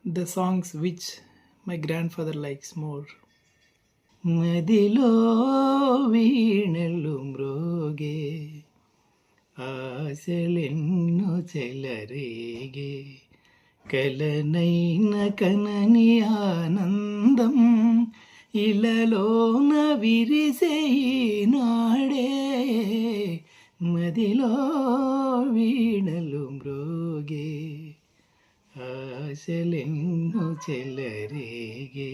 the songs which my grandfather likes more. మదిలో వీణలు మ్రోగే ఆశలెన్నో చెలరేగే కలనైన కనని ఆనందం ఇలలోన విరిసే నాడే మదిలో వీణలు మ్రోగే ఆశలెన్నో చెలరేగే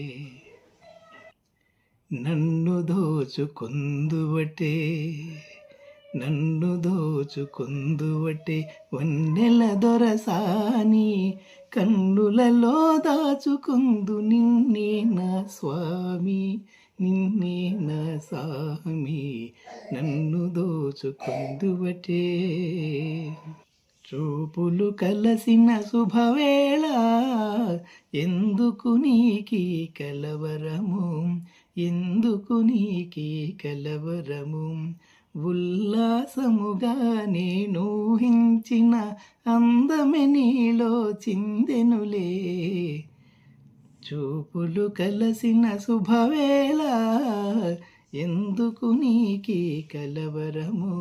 నన్ను దోచుకుందువటే వన్నెల దొరసాని కన్నులలో దాచుకుందు నిన్నే నా స్వామి నన్ను దోచుకుందువటే చూపులు కలసిన శుభవేళ ఎందుకు నీకీ కలవరము ఉల్లాసముగా నేనూహించిన అందమె నీలో చిందెనులే చూపులు కలసిన శుభవేళ ఎందుకు నీకీ కలవరము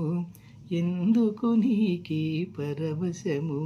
ఎందుకు నీకీ పరవశము